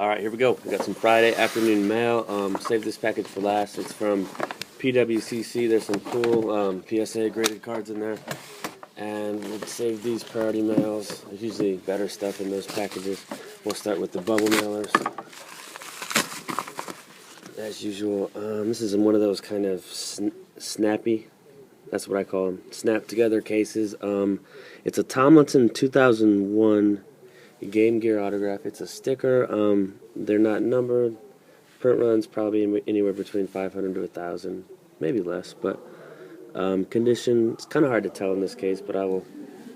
Alright, here we go. We got some Friday afternoon mail. Save this package for last. It's from PWCC. There's some cool PSA graded cards in there. And we'll save these priority mails. There's usually better stuff in those packages. We'll start with the bubble mailers. As usual, this is in one of those kind of snappy, that's what I call them, snap together cases. It's a Tomlinson 2001 Game Gear autograph. It's a sticker. They're not numbered. Print run's probably anywhere between 500 to 1,000, maybe less. But condition, it's kind of hard to tell in this case. But I will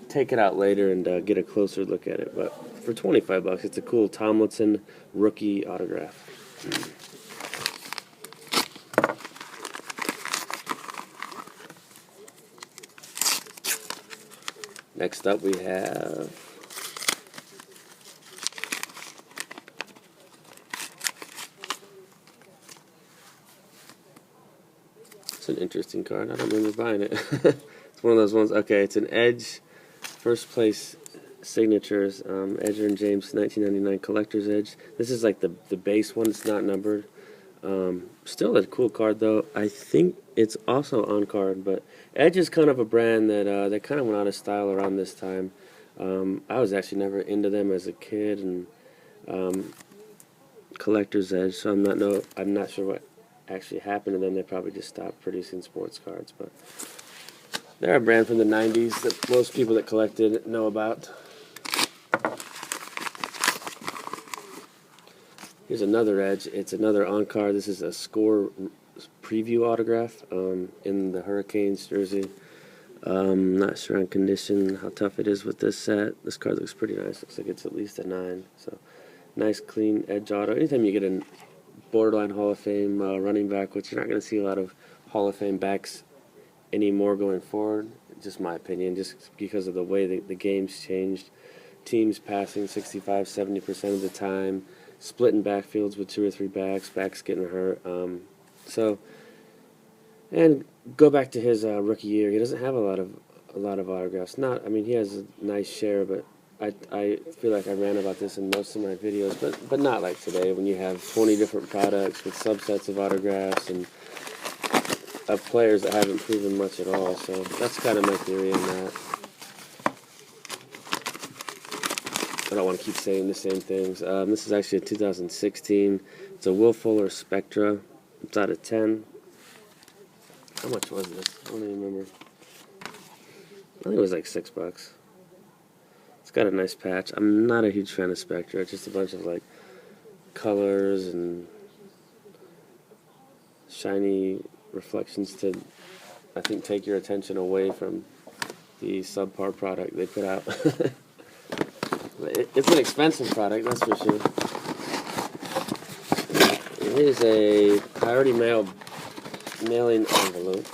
take it out later and get a closer look at it. But for $25, it's a cool Tomlinson rookie autograph. Next up, we have it's an interesting card. I don't remember buying it. It's one of those ones. Okay, it's an Edge first place signatures. Edger and James 1999 Collector's Edge. This is like the base one. It's not numbered. Still a cool card though. I think it's also on card, but Edge is kind of a brand that that kind of went out of style around this time. I was actually never into them as a kid, and Collector's Edge. So I'm not sure what actually happened to them. They probably just stopped producing sports cards, but they're a brand from the 90s that most people that collected know about. Here's another Edge. It's another on card. This is a score preview autograph in the Hurricanes jersey. Not sure on condition how tough it is with this set. This card looks pretty nice. Looks like it's at least a 9. So nice clean Edge auto. Anytime you get a borderline Hall of Fame running back, which you're not going to see a lot of Hall of Fame backs anymore going forward, just my opinion, just because of the way the game's changed. Teams passing 65-70% of the time, splitting backfields with 2 or 3 backs getting hurt. And go back to his rookie year. He doesn't have a lot of autographs. I mean, he has a nice share, but I feel like I ran about this in most of my videos, but not like today when you have 20 different products with subsets of autographs and of players that haven't proven much at all. So that's kind of my theory on that. I don't want to keep saying the same things. This is actually a 2016. It's a Will Fuller Spectra. It's out of 10. How much was this? I don't even remember. I think it was like $6. It's got a nice patch. I'm not a huge fan of Spectra. It's just a bunch of like colors and shiny reflections to, I think, take your attention away from the subpar product they put out. It's an expensive product, that's for sure. Here's a priority mailing envelope.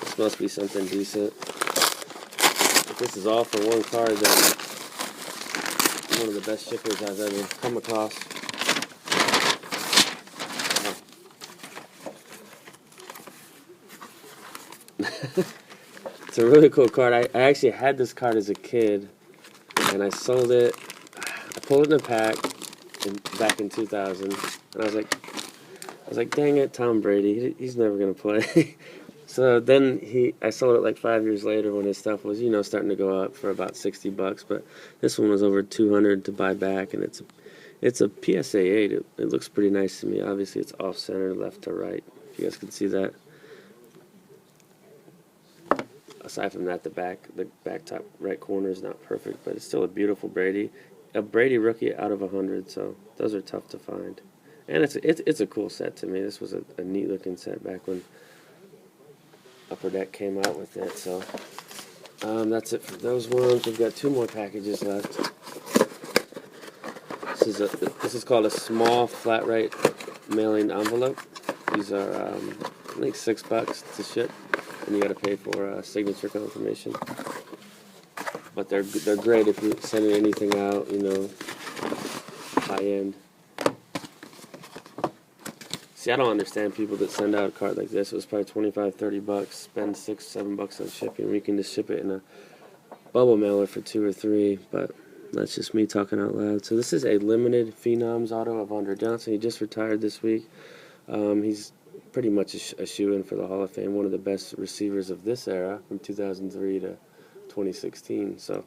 This must be something decent. If this is all for one card, then one of the best shippers I've ever come across. It's a really cool card. I actually had this card as a kid, and I sold it. I pulled it in a pack back in 2000, and I was like, dang it, Tom Brady, he's never gonna play. So then I sold it like 5 years later when his stuff was, starting to go up for about $60. But this one was over 200 to buy back, and it's a PSA 8. It looks pretty nice to me. Obviously, it's off center, left to right. If you guys can see that. Aside from that, the back top right corner is not perfect, but it's still a beautiful Brady. A Brady rookie out of 100, so those are tough to find. And it's a cool set to me. This was a neat looking set back when Upper Deck came out with it. So that's it for those ones. We've got 2 more packages left. This is called a small flat rate mailing envelope. These are I think $6 to ship, and you got to pay for signature confirmation. But they're great if you're sending anything out, high end. See, I don't understand people that send out a card like this. It was probably $25-30, spend $6-7 on shipping. We can just ship it in a bubble mailer for 2 or 3, but That's just me talking out loud. So this is a limited Phenoms auto of Andre Johnson. He just retired this week. He's pretty much a shoe-in for the Hall of Fame, one of the best receivers of this era from 2003 to 2016. So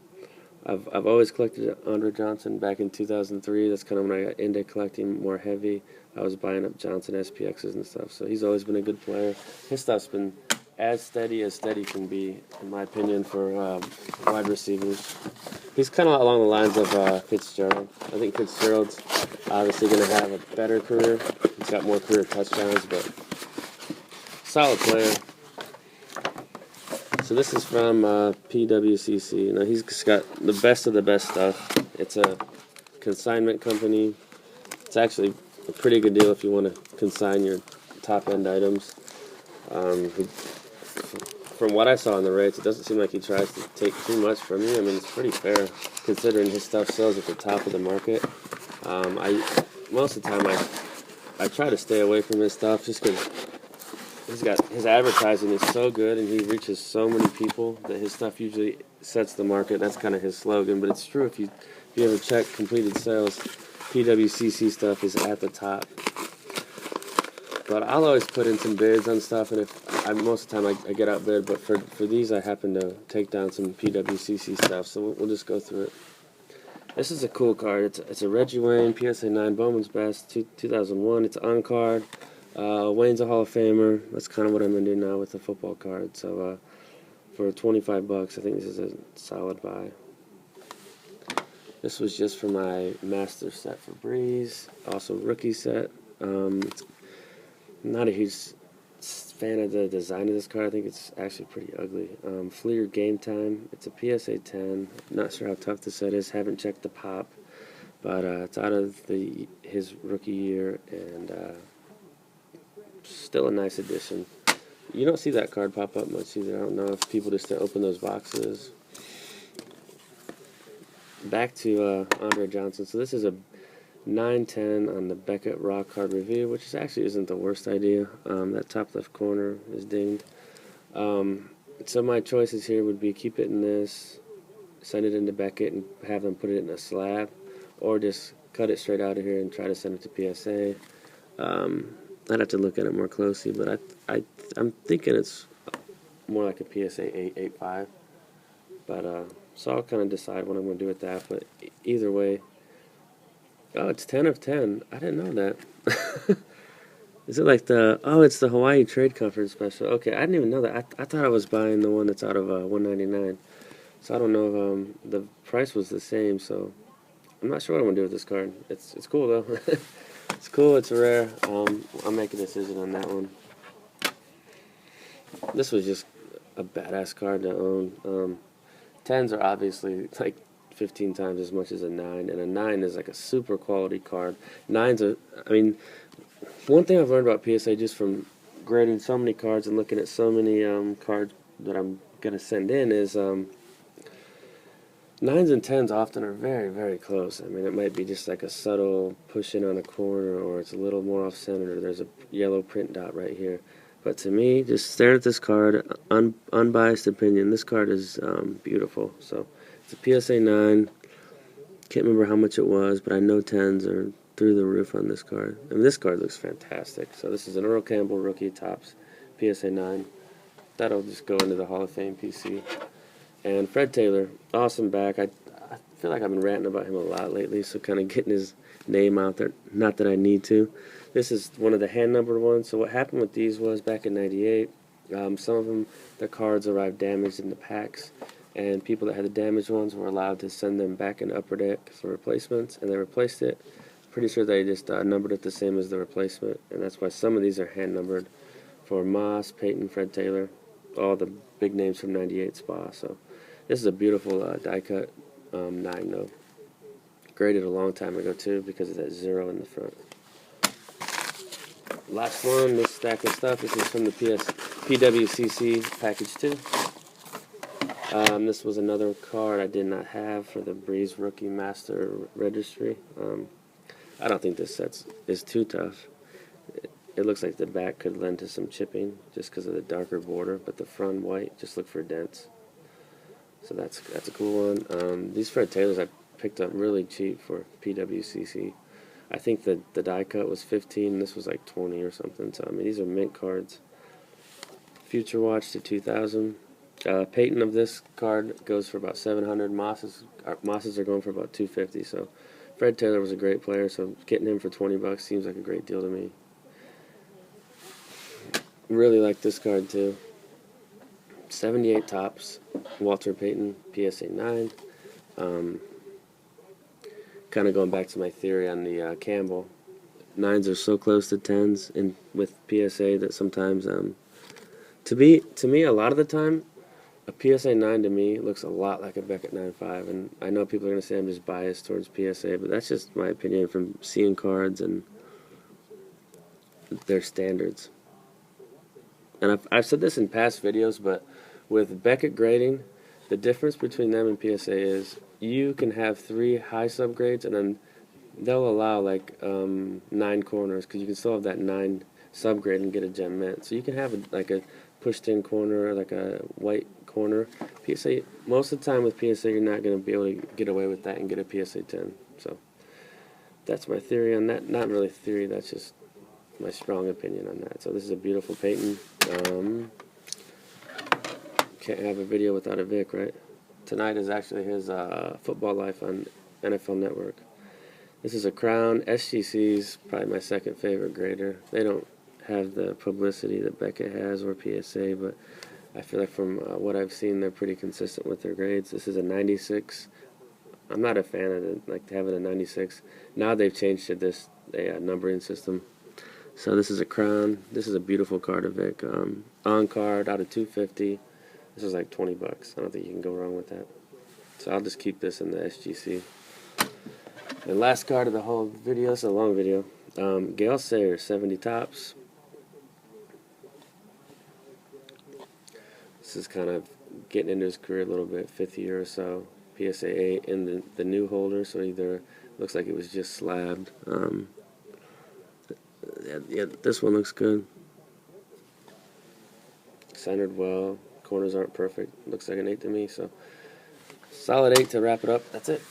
I've always collected Andre Johnson. Back in 2003, that's kind of when I got into collecting more heavy. I was buying up Johnson SPXs and stuff. So he's always been a good player. His stuff's been as steady can be, in my opinion, for wide receivers. He's kind of along the lines of Fitzgerald. I think Fitzgerald's obviously going to have a better career. He's got more career touchdowns, but solid player. So this is from PWCC. Now he's just got the best of the best stuff. It's a consignment company. It's actually a pretty good deal if you want to consign your top-end items. From what I saw in the rates, it doesn't seem like he tries to take too much from you. I mean, it's pretty fair considering his stuff sells at the top of the market. Most of the time I try to stay away from his stuff just because his advertising is so good and he reaches so many people that his stuff usually sets the market. That's kind of his slogan, but it's true. If you ever check completed sales, PWCC stuff is at the top. But I'll always put in some bids on stuff, and most of the time I get outbid, but for these I happen to take down some PWCC stuff, so we'll just go through it. This is a cool card. It's a Reggie Wayne PSA 9 Bowman's Best 2001. It's on card. Wayne's a Hall of Famer. That's kind of what I'm going to do now with the football card. So for $25, I think this is a solid buy. This was just for my master set for Breeze, also rookie set. I'm not a huge fan of the design of this card. I think it's actually pretty ugly. Fleer Game Time. It's a PSA 10. Not sure how tough this set is. Haven't checked the pop, but it's out of his rookie year and still a nice addition. You don't see that card pop up much either. I don't know if people just open those boxes. Back to Andre Johnson. So this is a 910 on the Beckett Raw card review, which actually isn't the worst idea. That top left corner is dinged. So my choices here would be keep it in this, send it into Beckett and have them put it in a slab, or just cut it straight out of here and try to send it to PSA. I'd have to look at it more closely, but I'm thinking it's more like a PSA 885. But so I'll kind of decide what I'm going to do with that. But either way, oh, it's 10 of 10. I didn't know that. Is it like it's the Hawaii Trade Conference special. Okay, I didn't even know that. I thought I was buying the one that's out of $199. So I don't know if the price was the same. So I'm not sure what I'm going to do with this card. It's cool, though. It's cool. It's rare. I'll make a decision on that one. This was just a badass card to own. 10s are obviously like 15 times as much as a 9, and a 9 is like a super quality card. 9s are, I mean, one thing I've learned about PSA just from grading so many cards and looking at so many cards that I'm going to send in is 9s and 10s often are very, very close. I mean, it might be just like a subtle push in on a corner, or it's a little more off center. There's a yellow print dot right here. But to me, just staring at this card, unbiased opinion, this card is beautiful. So it's a PSA 9. Can't remember how much it was, but I know 10s are through the roof on this card. I mean, this card looks fantastic. So this is an Earl Campbell rookie Topps PSA 9. That'll just go into the Hall of Fame PC. And Fred Taylor, awesome back. I feel like I've been ranting about him a lot lately, so kind of getting his name out there. Not that I need to. This is one of the hand-numbered ones. So what happened with these was back in '98, some of them, the cards arrived damaged in the packs, and people that had the damaged ones were allowed to send them back in Upper Deck for replacements, and they replaced it. Pretty sure they just numbered it the same as the replacement, and that's why some of these are hand-numbered for Moss, Peyton, Fred Taylor, all the big names from '98 Spa. So this is a beautiful die-cut 9, though. Graded a long time ago, too, because of that 0 in the front. Last one, this stack of stuff. This is from the PWCC Package 2. This was another card I did not have for the Breeze Rookie Master Registry. I don't think this set is too tough. It looks like the back could lend to some chipping just because of the darker border, but the front white, just look for dents. So that's a cool one. These Fred Taylors, picked up really cheap for PWCC. I think the die cut was 15, and this was like 20 or something. So I mean, these are mint cards. Future Watch to 2000. Peyton of this card goes for about 700. Mosses are going for about 250. So Fred Taylor was a great player. So getting him for $20 seems like a great deal to me. Really like this card too. 78 tops. Walter Payton, PSA 9. Kind of going back to my theory on the Campbell. 9s are so close to 10s and with PSA that sometimes, to me, a lot of the time, a PSA 9 to me looks a lot like a Beckett 9.5. And I know people are going to say I'm just biased towards PSA, but that's just my opinion from seeing cards and their standards. And I've said this in past videos, but with Beckett grading, the difference between them and PSA is you can have 3 high subgrades, and then they'll allow like 9 corners, because you can still have that 9 subgrade and get a gem mint. So you can have like a pushed-in corner, like a white corner. PSA, most of the time with PSA, you're not going to be able to get away with that and get a PSA 10. So that's my theory on that. Not really theory, that's just my strong opinion on that. So this is a beautiful Peyton. Can't have a video without a Vic, right? Tonight is actually his Football Life on NFL Network. This is a Crown. SGC's probably my second favorite grader. They don't have the publicity that Beckett has or PSA, but I feel like from what I've seen, they're pretty consistent with their grades. This is a 96. I'm not a fan of it, like having a 96. Now they've changed to this numbering system. So this is a Crown. This is a beautiful card of Vic. On card out of 250. This is like $20. I don't think you can go wrong with that. So I'll just keep this in the SGC. And last card of the whole video. It's a long video. Gale Sayers, 70 tops. This is kind of getting into his career a little bit, 5th year or so. PSA 8 in the new holder, so either looks like it was just slabbed. Yeah, this one looks good. Centered well. Corners aren't perfect. Looks like an 8 to me, so solid 8 to wrap it up. That's it.